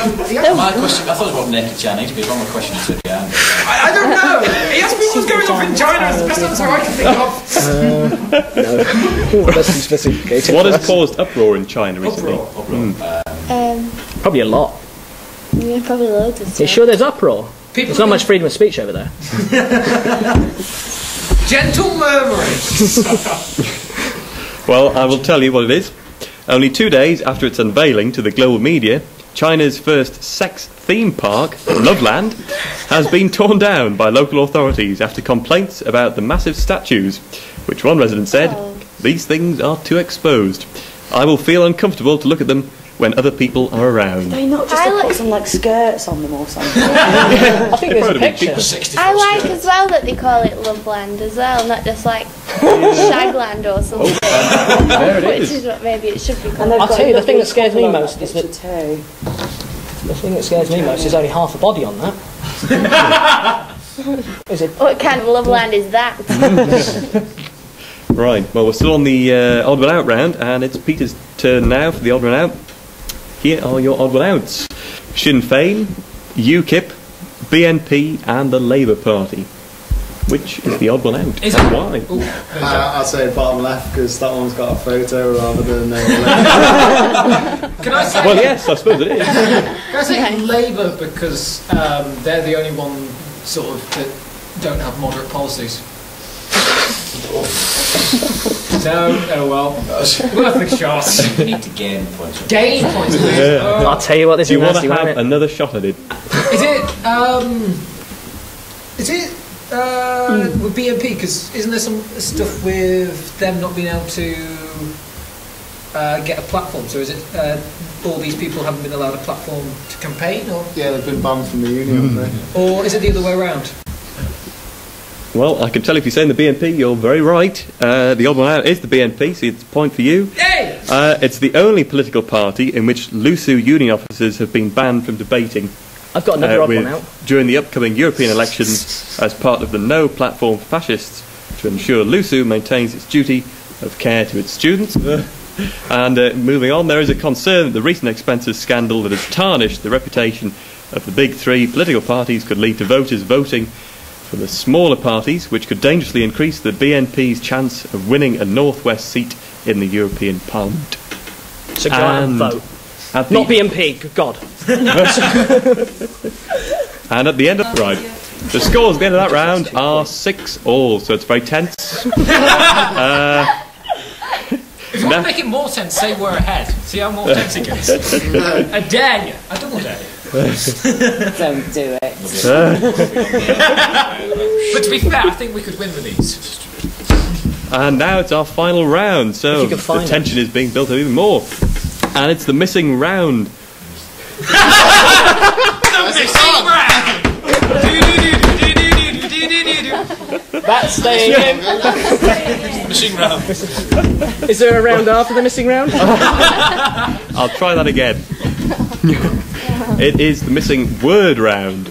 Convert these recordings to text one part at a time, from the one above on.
My question, I thought it was about naked Chinese, but it's one more question you said, yeah. I don't know! He asked me what's going on in China, it's the best answer I can think of. No. That's too specific. What has caused uproar in China recently? Probably a lot. Yeah, probably loads of stuff. You sure there's uproar? There's not much freedom of speech over there. Gentle murmuring. Well, I will tell you what it is. Only 2 days after its unveiling to the global media, China's first sex theme park, Loveland, has been torn down by local authorities after complaints about the massive statues, which one resident said, "These things are too exposed. I will feel uncomfortable to look at them when other people are around." They not just put some like skirts on them or something. I think there's a picture. I like as well that they call it Loveland as well, not just like Shagland or something. There it Which is. is what maybe it should be called. I'll tell you, the thing that scares me most is that The thing that scares me most is only half a body on that. Is it? What kind of Loveland is that? Right, well, we're still on the odd one out round, and it's Peter's turn now for the odd one out. Here are your odd one outs: Sinn Féin, UKIP, BNP, and the Labour Party. Which is the odd one out? Is and it? why? I'd say bottom left because that one's got a photo rather than Can I say? Well, yes, I suppose it is. Can I say Labour because they're the only one sort of that don't have moderate policies. No, oh well. Worth a shot. You need to gain points. Gain points. I'll tell you what, this Do is you want nasty, to won't have it? another shot at it? Is it with BNP? Because isn't there some stuff with them not being able to get a platform? So is it all these people haven't been allowed a platform to campaign, or yeah, they've been banned from the union, haven't they? or is it the other way around? Well, I can tell if you're saying the BNP, you're very right. The odd one out is the BNP, so it's a point for you. Yay! It's the only political party in which LUSU union officers have been banned from debating I've got another odd one out. during the upcoming European elections as part of the No Platform for Fascists to ensure LUSU maintains its duty of care to its students. And moving on, there is a concern that the recent expenses scandal that has tarnished the reputation of the big three political parties could lead to voters voting for the smaller parties, which could dangerously increase the BNP's chance of winning a northwest seat in the European Parliament. So go out and vote. Not BNP, good God. And at the end of the scores at the end of that round are 6-all, so it's very tense. If you want to make it more tense, say we're ahead. See how more tense it gets. I dare you. I double dare you. Don't do it. But to be fair, I think we could win with these. And now it's our final round, so the tension is being built up even more. And it's the missing round. That's staying in. Missing round. Is there a round after the missing round? I'll try that again. It is the missing word round.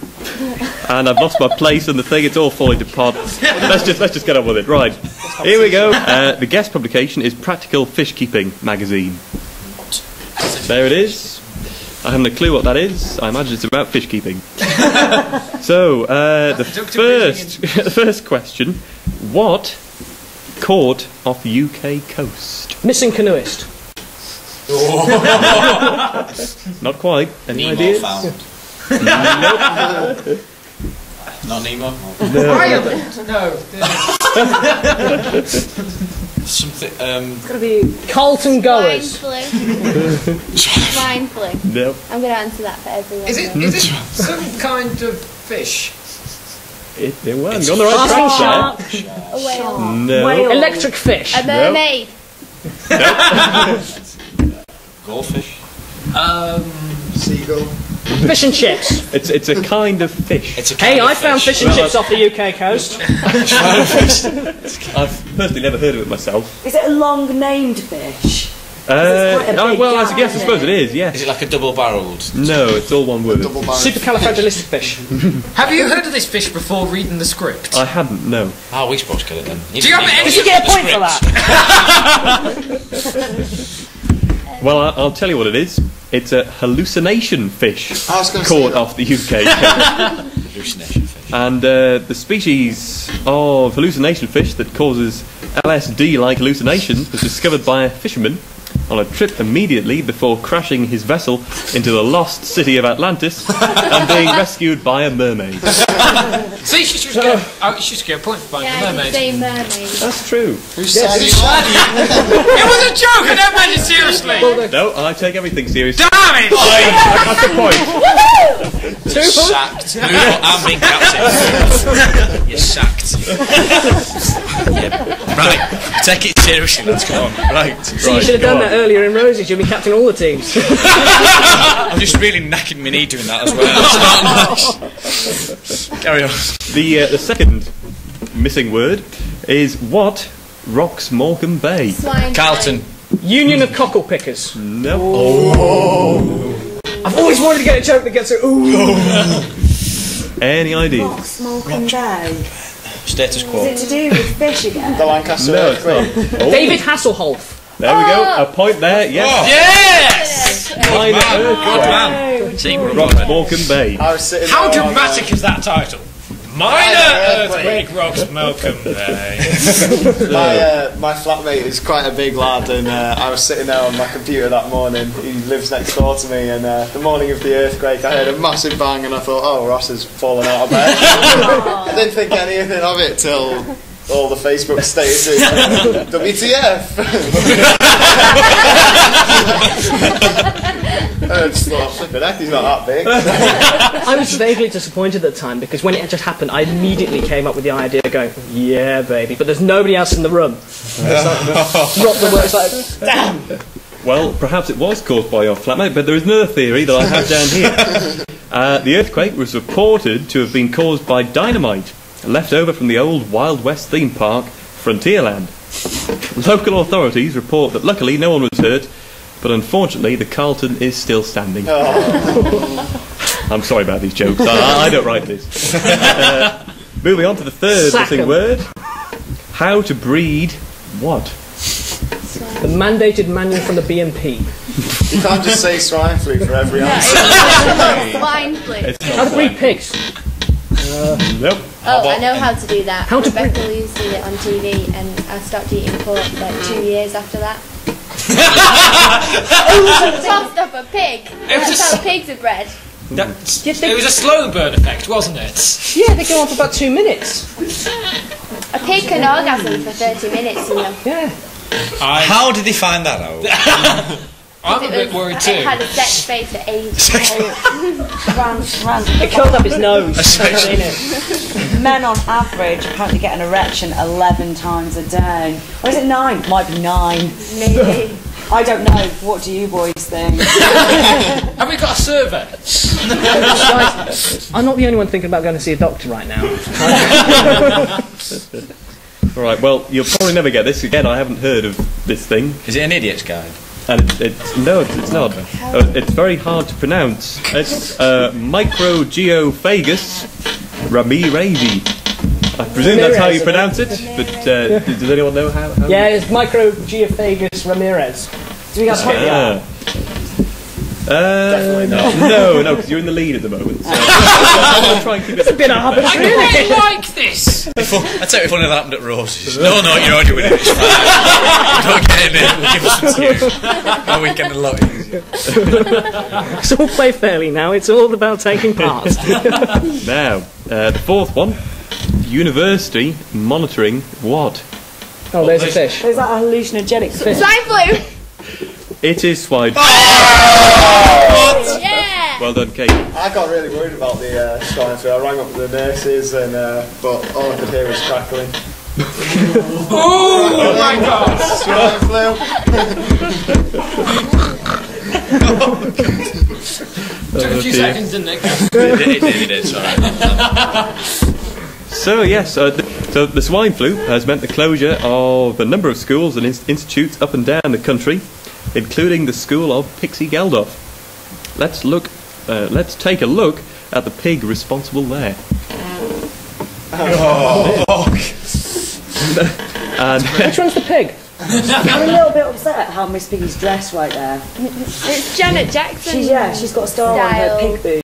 And I've lost my place and the thing, it's all falling to pot. Let's just get on with it. Right, here we go. The guest publication is Practical Fish Keeping magazine. There it is. I haven't a clue what that is. I imagine it's about fish keeping. So, the first question: what caught off the UK coast? Missing canoeist. Not quite. Any Nemo ideas? found. Nope. Not Nemo. Ireland. No. Something. It's got to be Carlton goers. Swine flu. No. I'm going to answer that for everyone. Is it some kind of fish? It was. You're on the right track there. A whale. No. Electric fish. A mermaid. Goldfish. Seagull. Fish and chips. It's a kind of fish. It's a Hey, kind of I found fish and chips off the UK coast. I've personally never heard of it myself. Is it a long named fish? Well, I gap, suppose it is. Yes. Is it like a double-barrelled? No, it's all one word. Supercalifragilistic Have you heard of this fish before reading the script? I hadn't. No. Oh, we supposed to get it then. Do you have any? Did you get a point for that? Well, I'll tell you what it is. It's a hallucination fish I was gonna caught say off the UK coast. Hallucination fish. And the species of hallucination fish that causes LSD-like hallucinations was discovered by a fisherman on a trip immediately before crashing his vessel into the lost city of Atlantis and being rescued by a mermaid. See, you should get a point for finding Yeah, the you mermaid. say mermaid. That's true. Who said it? It was a joke, I never meant it seriously! No, I take everything seriously. Damn it! That's the point. Sacked. I'm being captain. You're sacked. Yeah. Right, take it seriously, let's go on. Right. So you should have done that earlier in Roses. You'll be captain all the teams. I'm just really knacking my knee doing that as well. It's not nice. Carry on. The second missing word is what rocks Morecambe Bay? Swine. Carlton. Union of cockle pickers. No. I've always wanted to get a joke that gets it. Ooh. Any ideas? Rocks, Morecambe Bay. Status quo. Is it to do with fish again? The Lancaster No, it's earthquake. not. Oh, David Hasselhoff. there we go. A point there. Yes. Yes! Minor Good earthquake man. See, we're rocks right. Morecambe Bay. I was sitting How there on, dramatic is that title? Minor earthquake rocks Morecambe Bay. my flatmate is quite a big lad, and I was sitting there on my computer that morning. He lives next door to me, and the morning of the earthquake, I heard a massive bang, and I thought, oh, Ross has fallen out of bed. I didn't think anything of it till all the Facebook statuses. WTF? I just thought, flipping heck, he's not that big. I was vaguely disappointed at the time because when it just happened, I immediately came up with the idea going, yeah, baby, but there's nobody else in the room. It's like, drop the words like, damn! Well, perhaps it was caused by your flatmate, but there is another theory that I have down here. The earthquake was reported to have been caused by dynamite left over from the old Wild West theme park, Frontierland. Local authorities report that luckily no one was hurt, but unfortunately the Carlton is still standing. I'm sorry about these jokes. I don't write this. Moving on to the third Sack missing 'em. word. How to breed what? The mandated manual from the BNP. You can't just say swine flu for every answer. Swine flu. How to breed pigs. Nope. Oh, I know how to do that. How to Rebecca Lewis did it on TV, and I stopped eating pork like 2 years after that. Tossed up a pig. That's how pigs are bred. It was a slow burn effect, wasn't it? Yeah, they go on for about 2 minutes. A pig can orgasm for 30 minutes, you know. Yeah. How did he find that out? I'm a bit worried too. It had a sex face for ages. Random. It curled up his nose. Men on average apparently get an erection 11 times a day. Or is it 9? Might be 9. Maybe. I don't know. What do you boys think? Have we got a survey? I'm not the only one thinking about going to see a doctor right now. Alright, well, you'll probably never get this again. I haven't heard of this thing. Is it an idiot's guide? And it's not. It's very hard to pronounce. It's Microgeophagus ramirezi. I presume that's how you pronounce it, but does anyone know how? Yeah, it's Microgeophagus Ramirez. Do we got a Definitely not. No, because you're in the lead at the moment. So I'm try and keep it. It's a bit arbitrary. I quite like this. I tell you if only that happened at Roses. No, you're already winning. It's fine. Don't get in it. We'll give us some tunes. Our weekend a lot easier. It's all play fairly now. It's all about taking part. Now, the fourth one. University monitoring what? Oh, there's a fish. Is that a hallucinogenic fish? Swine flu. It is swine. Yeah. Well done, Kate. I got really worried about the swine flu. I rang up the nurses, and but all I could hear was crackling. Oh my god! Swine flu. Took a few seconds, didn't it? It did, sorry. So yes, so the swine flu has meant the closure of a number of schools and institutes up and down the country, including the school of Pixie Geldof. Let's take a look at the pig responsible there. Which one's the pig? I'm a little bit upset at how Miss Piggy's dressed right there. It's Janet Jackson. She's got a star on her style. pig boot.